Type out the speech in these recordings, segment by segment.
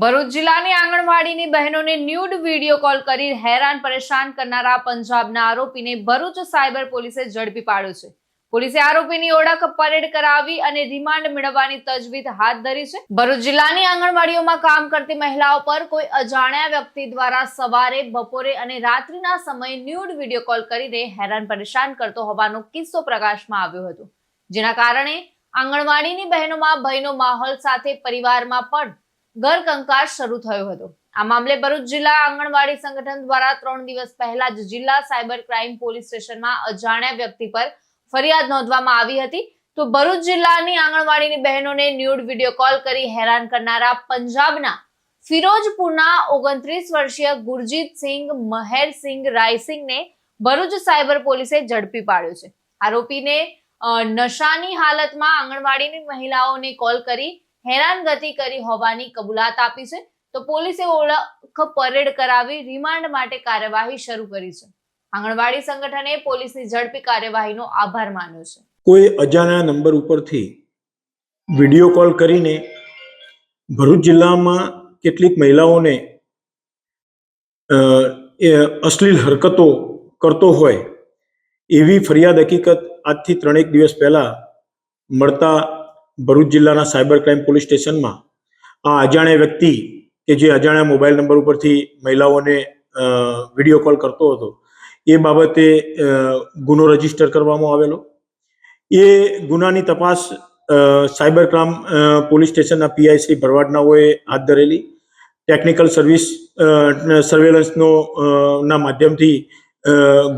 ભરૂચ જિલ્લાની આંગણવાડીની બહેનોને nude video call કરી હેરાન પરેશાન કરનારા પંજાબના આરોપીને ભરૂચ સાયબર પોલીસે ઝડપી પાડ્યો છે. પોલીસે આરોપીની ઓળખ પરેડ કરાવી અને રિમાન્ડ મેળવવાની તજવીજ હાથ ધરી છે. ભરૂચ જિલ્લાની આંગણવાડીઓમાં કામ કરતી મહિલાઓ પર કોઈ અજાણ્યા વ્યક્તિ દ્વારા સવારે, બપોરે અને રાત્રિના સમયે ન્યૂડ વિડીયો કોલ કરીને હેરાન પરેશાન કરતો હોવાનો કિસ્સો પ્રકાશમાં આવ્યો હતો, જેના કારણે આંગણવાડીની બહેનોમાં ભયનો માહોલ સાથે પરિવારમાં પણ ઘરકંકાસ શરૂ થયો હતો. આ મામલે ભરૂચ જિલ્લા આંગણવાડી સંગઠન દ્વારા 3 દિવસ પહેલા જ જિલ્લા સાયબર ક્રાઇમ પોલીસ સ્ટેશનમાં અજાણ્યા વ્યક્તિ પર ફરિયાદ નોંધવામાં આવી હતી. તો ભરૂચ જિલ્લાની આંગણવાડીની બહેનોને ન્યૂડ વિડીયો કોલ કરી હેરાન કરનારા પંજાબના ફિરોજપુરના 29 વર્ષીય ગુરજીતસિંહ મહેરસિંહ રાયસિંહને ભરૂચ સાયબર પોલીસે ઝડપી પાડ્યો છે. આરોપીને નશાની હાલતમાં આંગણવાડીની મહિલાઓને કોલ કરી હેરાનગતિ કરી હોવાની કબૂલાત આપી છે. તો પોલીસે ઓળખ પરેડ કરાવી રિમાન્ડ માટે કાર્યવાહી શરૂ કરી છે. આંગણવાડી સંગઠને પોલીસની ઝડપી કાર્યવાહીનો આભાર માન્યો છે. કોઈ અજાણ્યા નંબર ઉપરથી વિડીયો કોલ કરીને ભરૂચ જિલ્લામાં કેટલીક મહિલાઓને અશ્લીલ હરકતો કરતો હોય એવી ફરિયાદ હકીકત આજથી 3 દિવસ પહેલા મળતા ભરૂચ જિલ્લાના સાયબર ક્રાઇમ પોલીસ સ્ટેશનમાં આ અજાણ્યા વ્યક્તિ કે જે અજાણ્યા મોબાઈલ નંબર ઉપરથી મહિલાઓને વિડીયો કોલ કરતો હતો એ બાબતે ગુનો રજીસ્ટર કરવામાં આવેલો. એ ગુનાની તપાસ સાયબર ક્રાઇમ પોલીસ સ્ટેશનના પીઆઈ શ્રી ભરવાડનાઓએ હાથ ધરેલી. ટેકનિકલ સર્વેલન્સનો ના માધ્યમથી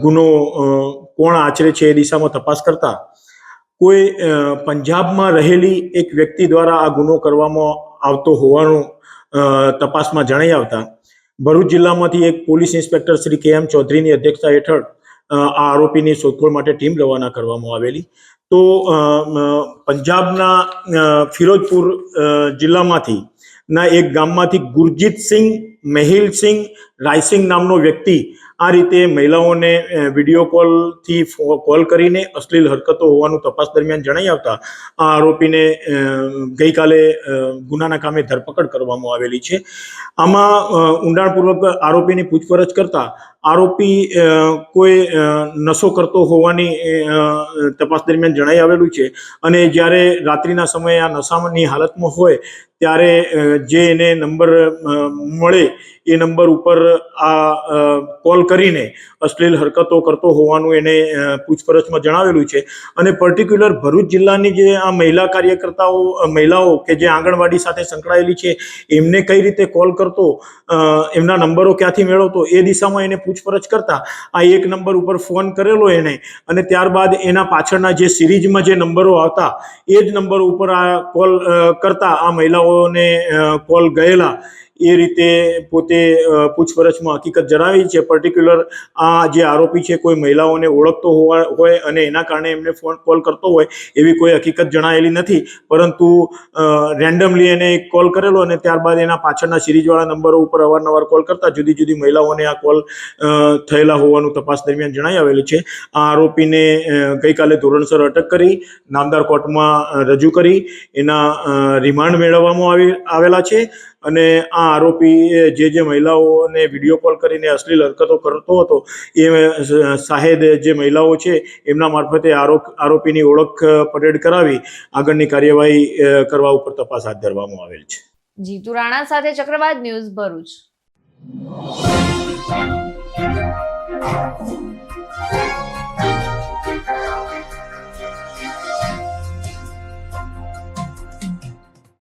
ગુનો કોણ આચરે છે એ દિશામાં તપાસ કરતા કોઈ પંજાબમાં રહેલી એક વ્યક્તિ દ્વારા આ ગુનો કરવામાં આવતો હોવાનું તપાસમાં જણાઈ આવતા ભરૂચ જિલ્લામાંથી એક પોલીસ ઇન્સ્પેક્ટર શ્રી કે એમ ચૌધરીની અધ્યક્ષતા હેઠળ આ આરોપીની શોધખોળ માટે ટીમ રવાના કરવામાં આવેલી. તો પંજાબના ફિરોજપુર જિલ્લામાંથી ના એક ગામમાંથી ગુરજીતસિંહ મહેલસિંહ રાયસિંહ નામનો વ્યક્તિ આ રીતે મહિલાઓને વિડીયો કોલથી કોલ કરીને અશ્લીલ હરકતો હોવાનું તપાસ દરમિયાન જણાઈ આવતા આ આરોપીને ગઈકાલે ગુનાના કામે ધરપકડ કરવામાં આવેલી છે. આમાં ઊંડાણપૂર્વક આરોપીની પૂછપરછ કરતા આરોપી કોઈ નશો કરતો હોવાની તપાસ દરમિયાન જણાઈ આવેલું છે અને જ્યારે રાત્રિના સમયે આ નશાની હાલતમાં હોય ત્યારે જે એને નંબર મળે એ નંબર ઉપર આ કોલ કરીને અશ્લીલ હરકતો કરતો હોવાનું એને પૂછપરછમાં જણાવેલું છે. અને પર્ટિક્યુલર ભરૂચ જિલ્લાની જે આ મહિલાઓ કે જે આંગણવાડી સાથે સંકળાયેલી છે એમને કઈ રીતે કોલ કરતો, એમના નંબરો ક્યાંથી મેળવતો એ દિશામાં એને પૂછપરછ કરતા આ એક નંબર ઉપર ફોન કરેલો એને અને ત્યારબાદ એના પાછળના જે સિરીઝમાં જે નંબરો આવતા એ જ નંબર ઉપર આ કોલ કરતા આ મહિલાઓને કોલ ગયેલા એ રીતે પોતે પૂછપરછમાં હકીકત જણાવી છે. પર્ટિક્યુલર આ જે આરોપી છે કોઈ મહિલાઓને ઓળખતો હોય અને એના કારણે એમને ફોન કોલ કરતો હોય એવી કોઈ હકીકત જણાયેલી નથી, પરંતુ રેન્ડમલી એને એક કોલ કરેલો અને ત્યારબાદ એના પાછળના સિરીઝવાળા નંબરો ઉપર અવારનવાર કોલ કરતા જુદી જુદી મહિલાઓને આ કોલ થયેલા હોવાનું તપાસ દરમિયાન જણાઈ આવેલું છે. આ આરોપીને ગઈકાલે ધોરણસર અટક કરી નામદાર કોર્ટમાં રજૂ કરી એના રિમાન્ડ મેળવવામાં આવેલા છે. અને આ આરોપી જે મહિલાઓને વિડીયો કોલ કરીને અશ્લીલ હરકતો કરતો હતો એ સાહેદ જે મહિલાઓ છે એમના મારફતે આરોપીની ઓળખ પરેડ કરાવી આગળની કાર્યવાહી કરવા ઉપર તપાસ હાથ ધરવામાં આવેલ છે. જીતુ રાણા સાથે ચક્રવાત ન્યૂઝ ભરૂચ.